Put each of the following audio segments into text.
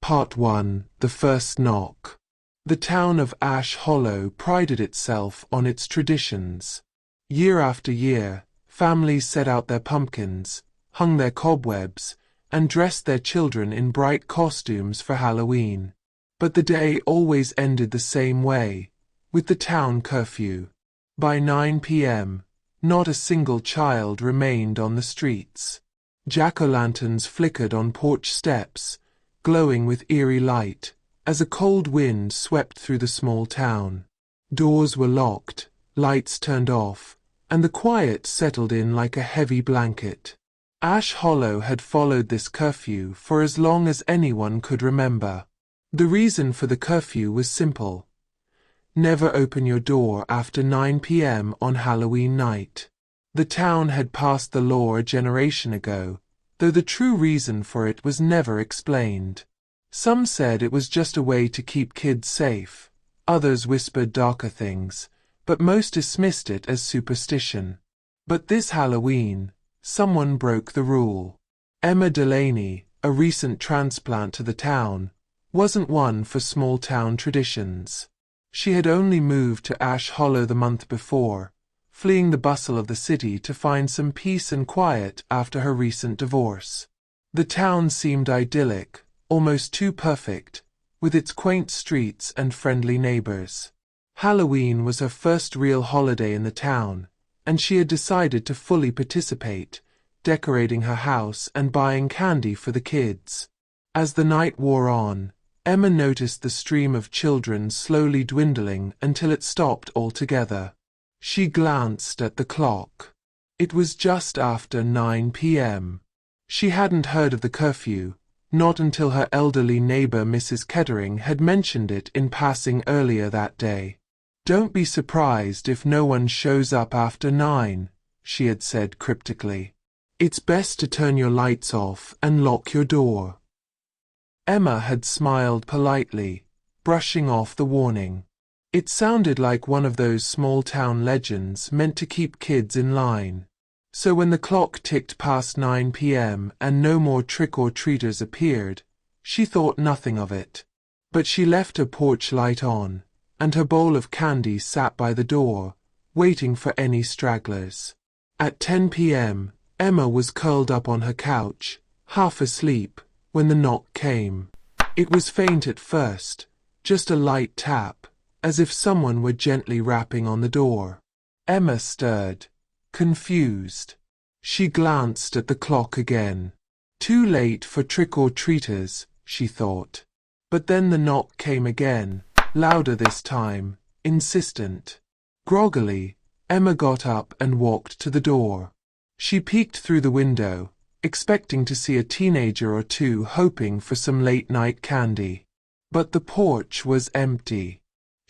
Part 1. The First Knock. The town of Ash Hollow prided itself on its traditions. Year after year, families set out their pumpkins, hung their cobwebs, and dressed their children in bright costumes for Halloween. But the day always ended the same way, with the town curfew. By 9 p.m., not a single child remained on the streets. Jack-o'-lanterns flickered on porch steps, glowing with eerie light, as a cold wind swept through the small town. Doors were locked, lights turned off, and the quiet settled in like a heavy blanket. Ash Hollow had followed this curfew for as long as anyone could remember. The reason for the curfew was simple. Never open your door after 9 p.m. on Halloween night. The town had passed the law a generation ago, though the true reason for it was never explained. Some said it was just a way to keep kids safe, others whispered darker things, but most dismissed it as superstition. But this Halloween, someone broke the rule. Emma Delaney, a recent transplant to the town, wasn't one for small-town traditions. She had only moved to Ash Hollow the month before, fleeing the bustle of the city to find some peace and quiet after her recent divorce. The town seemed idyllic, almost too perfect, with its quaint streets and friendly neighbors. Halloween was her first real holiday in the town, and she had decided to fully participate, decorating her house and buying candy for the kids. As the night wore on, Emma noticed the stream of children slowly dwindling until it stopped altogether. She glanced at the clock. It was just after 9 p.m. She hadn't heard of the curfew, not until her elderly neighbor Mrs. Kettering had mentioned it in passing earlier that day. "Don't be surprised if no one shows up after 9, she had said cryptically. "It's best to turn your lights off and lock your door." Emma had smiled politely, brushing off the warning. It sounded like one of those small-town legends meant to keep kids in line. So when the clock ticked past 9 p.m. and no more trick-or-treaters appeared, she thought nothing of it. But she left her porch light on, and her bowl of candy sat by the door, waiting for any stragglers. At 10 p.m., Emma was curled up on her couch, half asleep, when the knock came. It was faint at first, just a light tap, as if someone were gently rapping on the door. Emma stirred, confused. She glanced at the clock again. Too late for trick-or-treaters, she thought. But then the knock came again, louder this time, insistent. Groggily, Emma got up and walked to the door. She peeked through the window, expecting to see a teenager or two hoping for some late-night candy. But the porch was empty.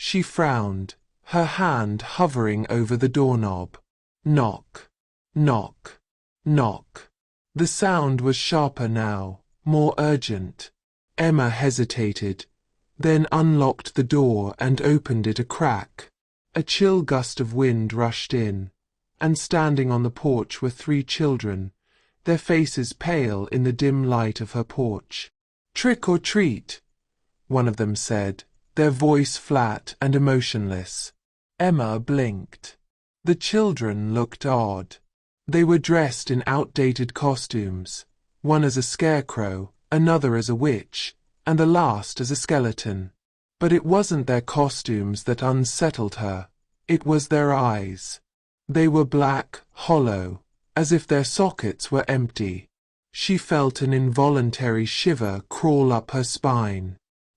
She frowned, her hand hovering over the doorknob. Knock, knock, knock. The sound was sharper now, more urgent. Emma hesitated, then unlocked the door and opened it a crack. A chill gust of wind rushed in, and standing on the porch were 3 children, their faces pale in the dim light of her porch. "Trick or treat," one of them said, their voice flat and emotionless. Emma blinked. The children looked odd. They were dressed in outdated costumes, one as a scarecrow, another as a witch, and the last as a skeleton. But it wasn't their costumes that unsettled her, it was their eyes. They were black, hollow, as if their sockets were empty. She felt an involuntary shiver crawl up her spine.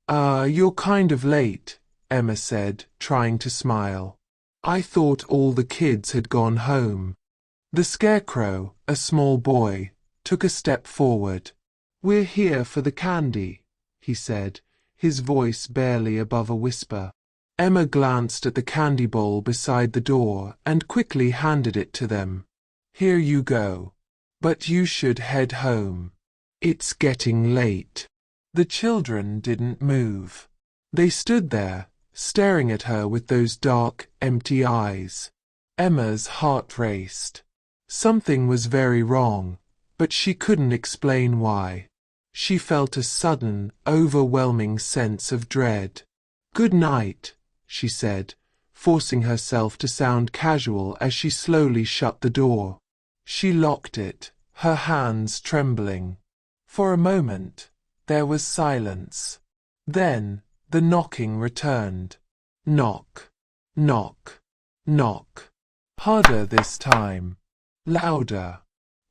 You're kind of late," Emma said, trying to smile. "I thought all the kids had gone home." The scarecrow, a small boy, took a step forward. "We're here for the candy," he said, his voice barely above a whisper. Emma glanced at the candy bowl beside the door and quickly handed it to them. "Here you go. But you should head home. It's getting late." The children didn't move. They stood there, staring at her with those dark, empty eyes. Emma's heart raced. Something was very wrong, but she couldn't explain why. She felt a sudden, overwhelming sense of dread. "Good night," she said, forcing herself to sound casual as she slowly shut the door. She locked it, her hands trembling. For a moment, there was silence. Then, the knocking returned. Knock, knock, knock. Harder this time. Louder.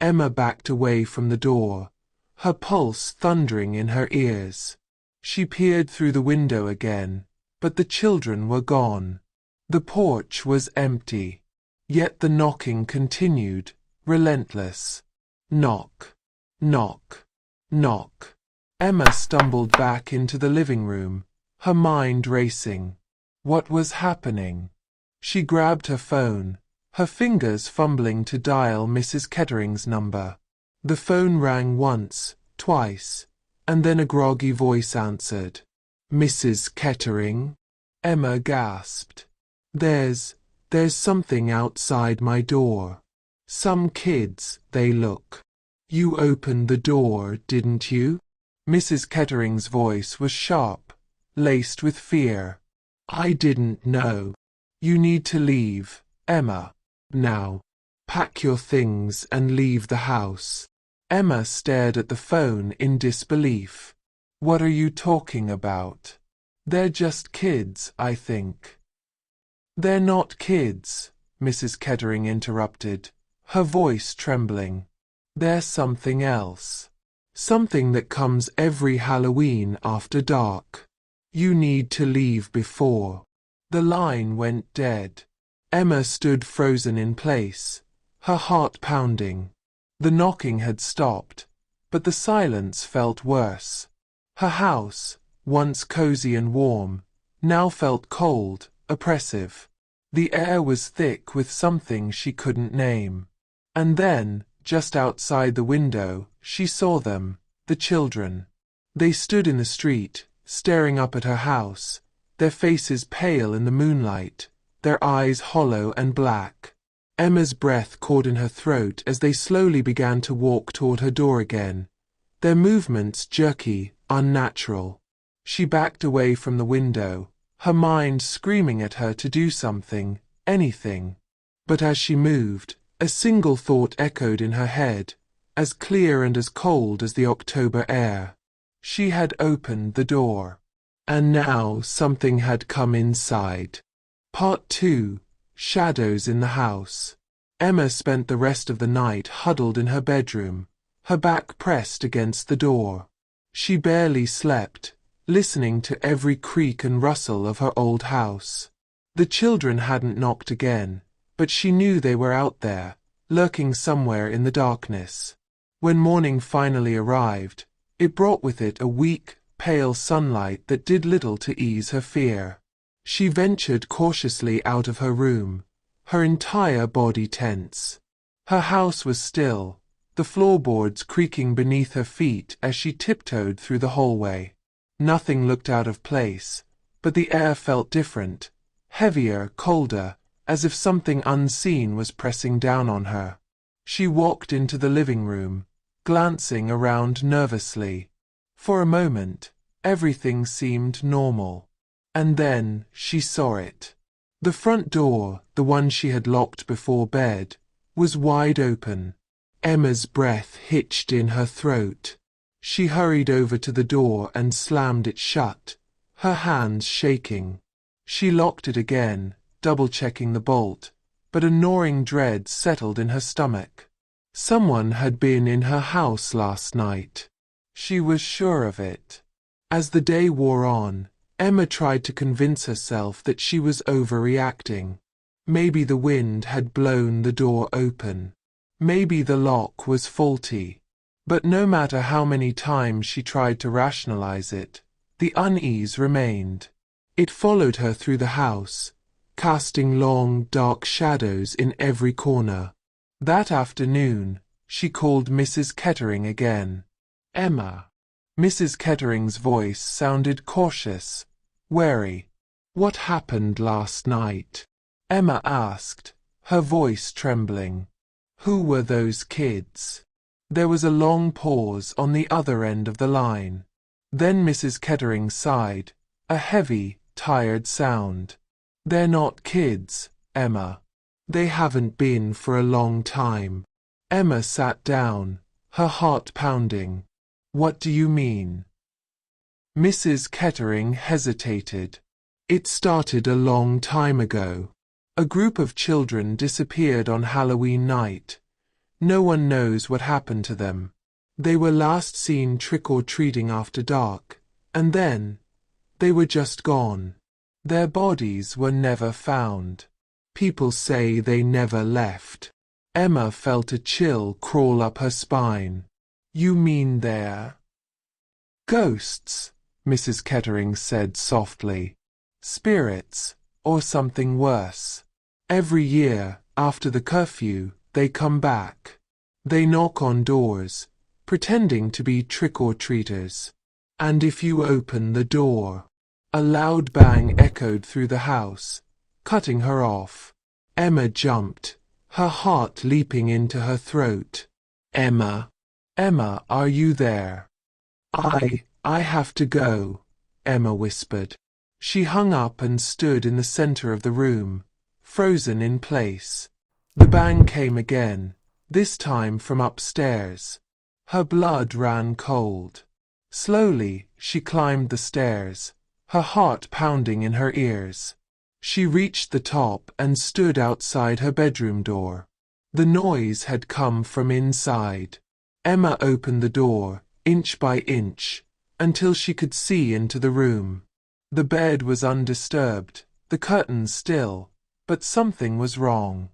Emma backed away from the door, her pulse thundering in her ears. She peered through the window again, but the children were gone. The porch was empty, yet the knocking continued, relentless. Knock, knock, knock. Emma stumbled back into the living room, her mind racing. What was happening? She grabbed her phone, her fingers fumbling to dial Mrs. Kettering's number. The phone rang once, twice, and then a groggy voice answered. "Mrs. Kettering?" Emma gasped. There's something outside my door. Some kids, they look. You opened the door, didn't you?" Mrs. Kettering's voice was sharp, laced with fear. "I didn't know. You need to leave, Emma. Now. Pack your things and leave the house." Emma stared at the phone in disbelief. "What are you talking about? They're just kids, I think." "They're not kids," Mrs. Kettering interrupted, her voice trembling. "They're something else. Something that comes every Halloween after dark. You need to leave before." The line went dead. Emma stood frozen in place, her heart pounding. The knocking had stopped, but the silence felt worse. Her house, once cozy and warm, now felt cold, oppressive. The air was thick with something she couldn't name. And then, just outside the window, she saw them, the children. They stood in the street, staring up at her house, their faces pale in the moonlight, their eyes hollow and black. Emma's breath caught in her throat as they slowly began to walk toward her door again, their movements jerky, unnatural. She backed away from the window, her mind screaming at her to do something, anything. But as she moved, a single thought echoed in her head, as clear and as cold as the October air. She had opened the door. And now something had come inside. Part 2. Shadows in the house. Emma spent the rest of the night huddled in her bedroom, her back pressed against the door. She barely slept, listening to every creak and rustle of her old house. The children hadn't knocked again, but she knew they were out there, lurking somewhere in the darkness. When morning finally arrived, it brought with it a weak, pale sunlight that did little to ease her fear. She ventured cautiously out of her room, her entire body tense. Her house was still, the floorboards creaking beneath her feet as she tiptoed through the hallway. Nothing looked out of place, but the air felt different, heavier, colder, as if something unseen was pressing down on her. She walked into the living room, glancing around nervously. For a moment, everything seemed normal. And then she saw it. The front door, the one she had locked before bed, was wide open. Emma's breath hitched in her throat. She hurried over to the door and slammed it shut, her hands shaking. She locked it again, double-checking the bolt, but a gnawing dread settled in her stomach. Someone had been in her house last night. She was sure of it. As the day wore on, Emma tried to convince herself that she was overreacting. Maybe the wind had blown the door open. Maybe the lock was faulty. But no matter how many times she tried to rationalize it, the unease remained. It followed her through the house, casting long, dark shadows in every corner. That afternoon, she called Mrs. Kettering again. "Emma." Mrs. Kettering's voice sounded cautious, wary. "What happened last night?" Emma asked, her voice trembling. "Who were those kids?" There was a long pause on the other end of the line. Then Mrs. Kettering sighed, a heavy, tired sound. They're not kids, Emma. They haven't been for a long time. Emma sat down, her heart pounding. What do you mean? Mrs. Kettering hesitated. It started a long time ago. A group of children disappeared on Halloween night. No one knows what happened to them. They were last seen trick-or-treating after dark, and then they were just gone. Their bodies were never found. People say they never left. Emma felt a chill crawl up her spine. You mean they're ghosts, Mrs. Kettering said softly. Spirits, or something worse. Every year, after the curfew, they come back. They knock on doors, pretending to be trick-or-treaters. And if you open the door, a loud bang echoed through the house, cutting her off. Emma jumped, her heart leaping into her throat. Emma, Emma, are you there? I have to go, Emma whispered. She hung up and stood in the center of the room, frozen in place. The bang came again, this time from upstairs. Her blood ran cold. Slowly, she climbed the stairs, her heart pounding in her ears. She reached the top and stood outside her bedroom door. The noise had come from inside. Emma opened the door, inch by inch, until she could see into the room. The bed was undisturbed, the curtains still, but something was wrong.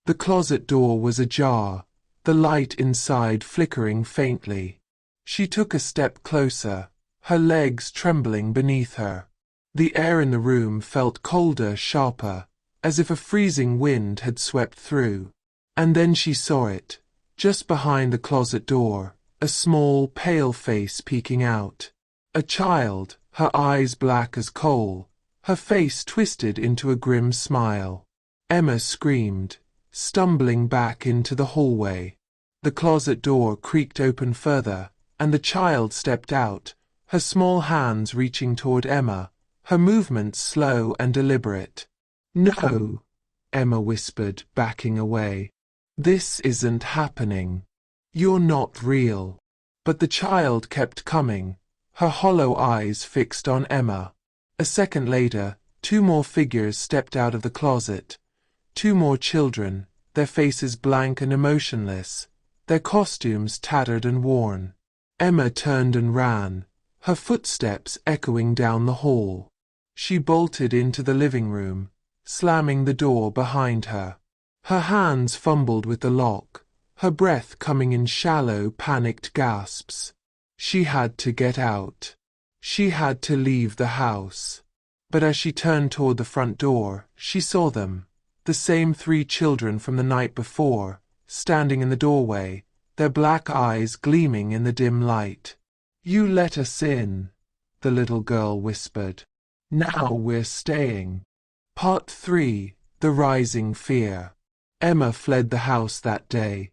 The closet door was ajar, the light inside flickering faintly. She took a step closer, her legs trembling beneath her. The air in the room felt colder, sharper, as if a freezing wind had swept through. And then she saw it, just behind the closet door, a small, pale face peeking out. A child, her eyes black as coal, her face twisted into a grim smile. Emma screamed, stumbling back into the hallway. The closet door creaked open further, and the child stepped out, her small hands reaching toward Emma, her movements slow and deliberate. No, Emma whispered, backing away. This isn't happening. You're not real. But the child kept coming, her hollow eyes fixed on Emma. A second later, 2 more figures stepped out of the closet. 2 more children, their faces blank and emotionless, their costumes tattered and worn. Emma turned and ran, her footsteps echoing down the hall. She bolted into the living room, slamming the door behind her. Her hands fumbled with the lock, her breath coming in shallow, panicked gasps. She had to get out. She had to leave the house. But as she turned toward the front door, she saw them, the same 3 children from the night before, standing in the doorway, their black eyes gleaming in the dim light. You let us in, the little girl whispered. Now we're staying. Part 3. The Rising Fear. Emma fled the house that day,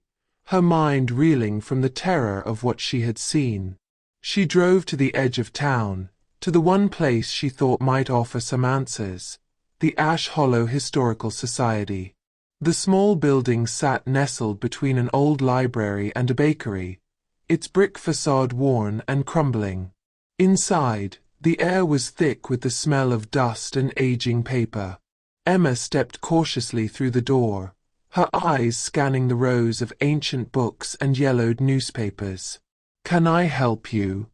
her mind reeling from the terror of what she had seen. She drove to the edge of town, to the one place she thought might offer some answers, the Ash Hollow Historical Society. The small building sat nestled between an old library and a bakery, its brick facade worn and crumbling. Inside, the air was thick with the smell of dust and aging paper. Emma stepped cautiously through the door, her eyes scanning the rows of ancient books and yellowed newspapers. Can I help you?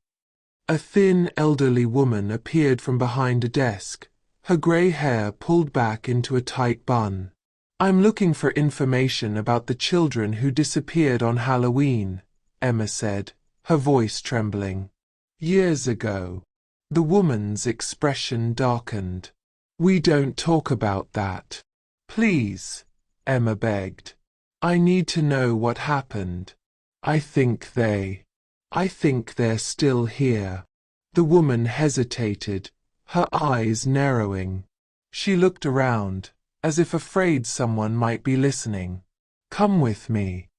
A thin, elderly woman appeared from behind a desk, her grey hair pulled back into a tight bun. I'm looking for information about the children who disappeared on Halloween, Emma said, her voice trembling. Years ago. The woman's expression darkened. We don't talk about that. Please, Emma begged. I need to know what happened. I think they're still here. The woman hesitated, her eyes narrowing. She looked around, as if afraid someone might be listening. Come with me.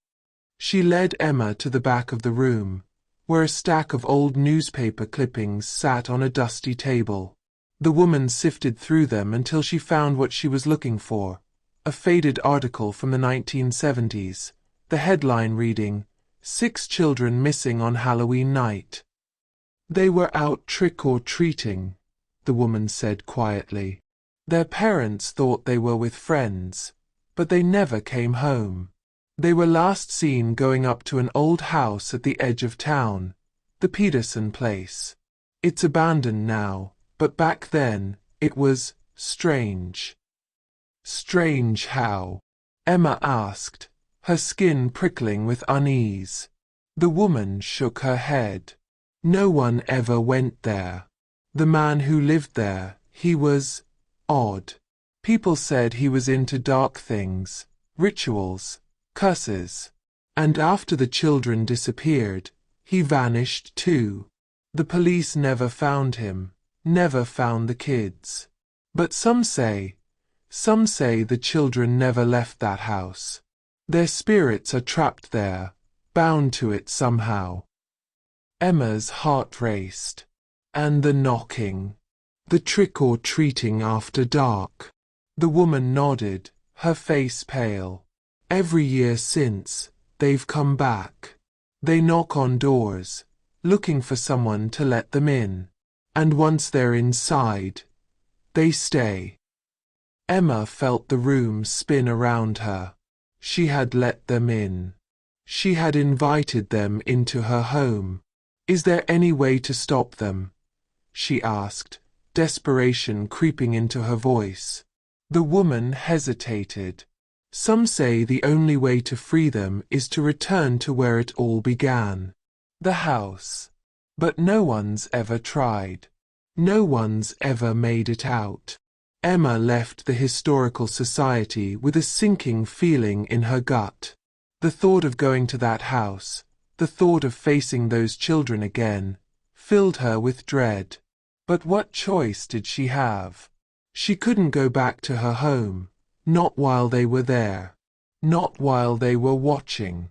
She led Emma to the back of the room, where a stack of old newspaper clippings sat on a dusty table. The woman sifted through them until she found what she was looking for, a faded article from the 1970s, the headline reading, "6 Children Missing on Halloween Night." "They were out trick-or-treating," the woman said quietly. "Their parents thought they were with friends, but they never came home. They were last seen going up to an old house at the edge of town, the Peterson place. It's abandoned now, but back then, it was strange." "Strange how?" Emma asked, her skin prickling with unease. The woman shook her head. "No one ever went there. The man who lived there, he was odd. People said he was into dark things, rituals, curses. And after the children disappeared, he vanished too. The police never found him, never found the kids. But some say the children never left that house. Their spirits are trapped there, bound to it somehow." Emma's heart raced. "And the knocking, the trick-or-treating after dark?" The woman nodded, her face pale. "Every year since, they've come back. They knock on doors, looking for someone to let them in. And once they're inside, they stay." Emma felt the room spin around her. She had let them in. She had invited them into her home. "Is there any way to stop them?" she asked, desperation creeping into her voice. The woman hesitated. "Some say the only way to free them is to return to where it all began, the house. But no one's ever tried. No one's ever made it out." Emma left the historical society with a sinking feeling in her gut. The thought of going to that house, the thought of facing those children again, filled her with dread. But what choice did she have? She couldn't go back to her home, not while they were there, not while they were watching.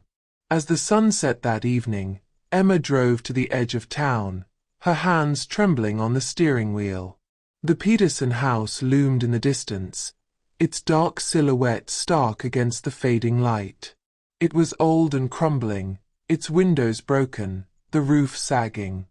As the sun set that evening, Emma drove to the edge of town, her hands trembling on the steering wheel. The Peterson house loomed in the distance, its dark silhouette stark against the fading light. It was old and crumbling, its windows broken, the roof sagging.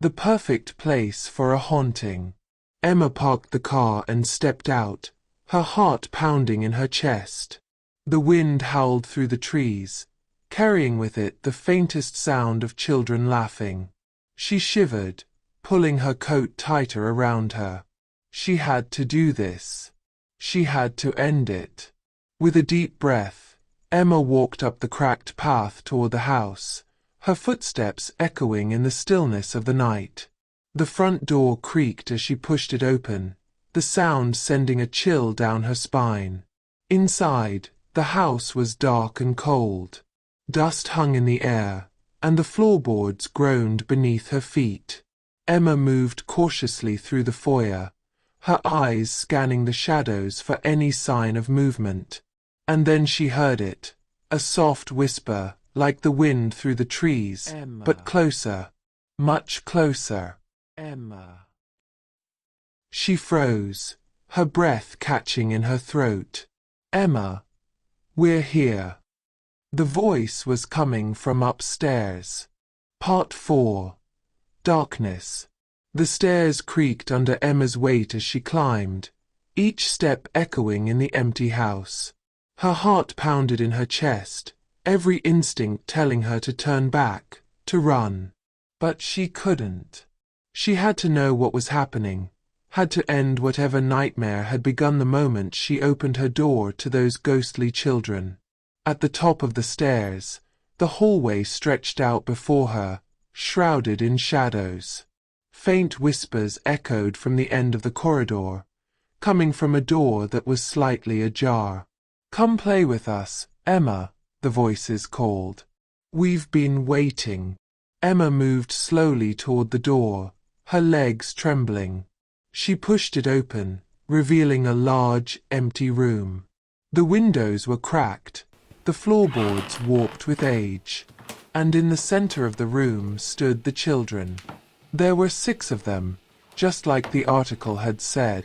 The perfect place for a haunting. Emma parked the car and stepped out, her heart pounding in her chest. The wind howled through the trees, carrying with it the faintest sound of children laughing. She shivered, pulling her coat tighter around her. She had to do this. She had to end it. With a deep breath, Emma walked up the cracked path toward the house, her footsteps echoing in the stillness of the night. The front door creaked as she pushed it open, the sound sending a chill down her spine. Inside, the house was dark and cold. Dust hung in the air, and the floorboards groaned beneath her feet. Emma moved cautiously through the foyer, her eyes scanning the shadows for any sign of movement. And then she heard it, a soft whisper, like the wind through the trees, "Emma." But closer, much closer. "Emma." She froze, her breath catching in her throat. "Emma, we're here." The voice was coming from upstairs. Part 4. Darkness. The stairs creaked under Emma's weight as she climbed, each step echoing in the empty house. Her heart pounded in her chest, every instinct telling her to turn back, to run. But she couldn't. She had to know what was happening, had to end whatever nightmare had begun the moment she opened her door to those ghostly children. At the top of the stairs, the hallway stretched out before her, shrouded in shadows. Faint whispers echoed from the end of the corridor, coming from a door that was slightly ajar. "Come play with us, Emma," the voices called. "We've been waiting." Emma moved slowly toward the door, her legs trembling. She pushed it open, revealing a large, empty room. The windows were cracked, The floorboards warped with age, and in the center of the room stood the children. There were 6 of them, just like the article had said.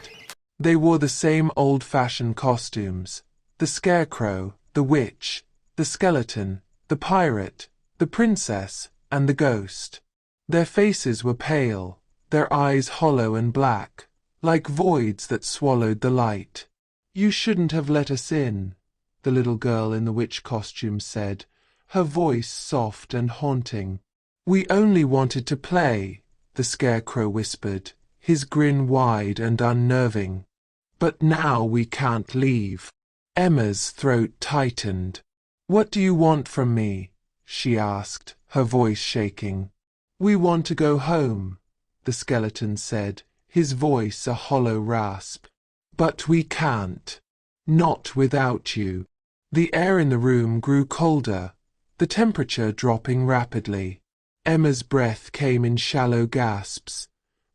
They wore the same old-fashioned costumes: the scarecrow, the witch, the skeleton, the pirate, the princess, and the ghost. Their faces were pale, their eyes hollow and black, like voids that swallowed the light. "You shouldn't have let us in," the little girl in the witch costume said, her voice soft and haunting. "We only wanted to play," the scarecrow whispered, his grin wide and unnerving. "But now we can't leave." Emma's throat tightened. "What do you want from me?" she asked, her voice shaking. "We want to go home," the skeleton said, his voice a hollow rasp. "But we can't. Not without you." The air in the room grew colder, the temperature dropping rapidly. Emma's breath came in shallow gasps,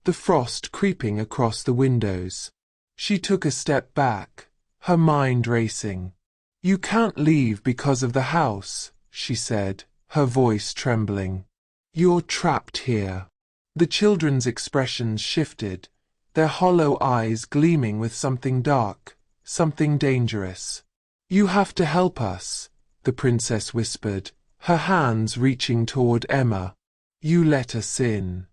the frost creeping across the windows. She took a step back, her mind racing. "You can't leave because of the house," she said, her voice trembling. "You're trapped here." The children's expressions shifted, their hollow eyes gleaming with something dark, something dangerous. "You have to help us," the princess whispered, her hands reaching toward Emma. "You let us in.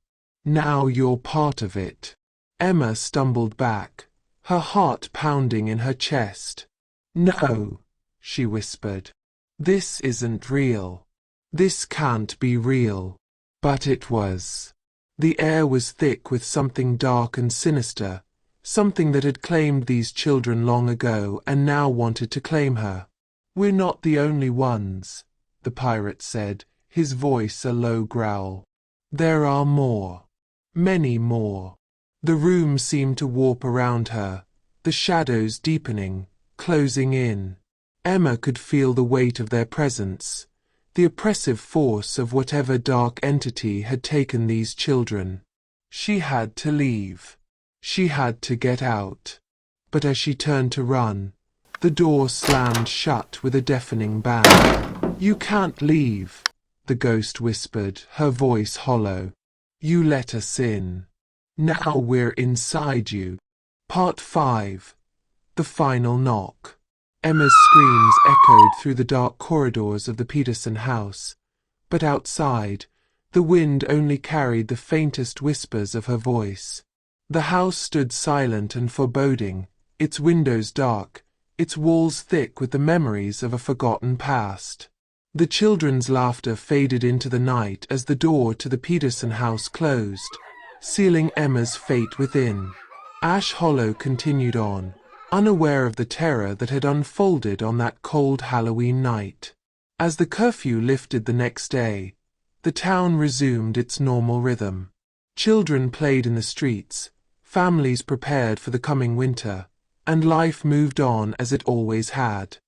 Now you're part of it." Emma stumbled back, her heart pounding in her chest. "No," she whispered. "This isn't real. This can't be real." But it was. The air was thick with something dark and sinister, something that had claimed these children long ago and now wanted to claim her. "We're not the only ones," the pirate said, his voice a low growl. "There are more. Many more." The room seemed to warp around her, the shadows deepening, closing in. Emma could feel the weight of their presence, the oppressive force of whatever dark entity had taken these children. She had to leave. She had to get out. But as she turned to run, the door slammed shut with a deafening bang. "You can't leave," the ghost whispered, her voice hollow. "You let us in. Now we're inside you." Part 5. The Final Knock. Emma's screams echoed through the dark corridors of the Peterson house, but outside, the wind only carried the faintest whispers of her voice. The house stood silent and foreboding, its windows dark, its walls thick with the memories of a forgotten past. The children's laughter faded into the night as the door to the Peterson house closed, sealing Emma's fate within. Ash Hollow continued on, unaware of the terror that had unfolded on that cold Halloween night. As the curfew lifted the next day, the town resumed its normal rhythm. Children played in the streets, families prepared for the coming winter, and life moved on as it always had.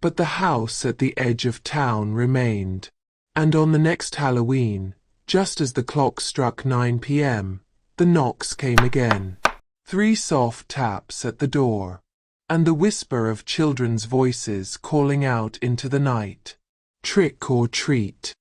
But the house at the edge of town remained. And on the next Halloween, just as the clock struck 9 p.m., the knocks came again. 3 soft taps at the door, and the whisper of children's voices calling out into the night. "Trick or treat."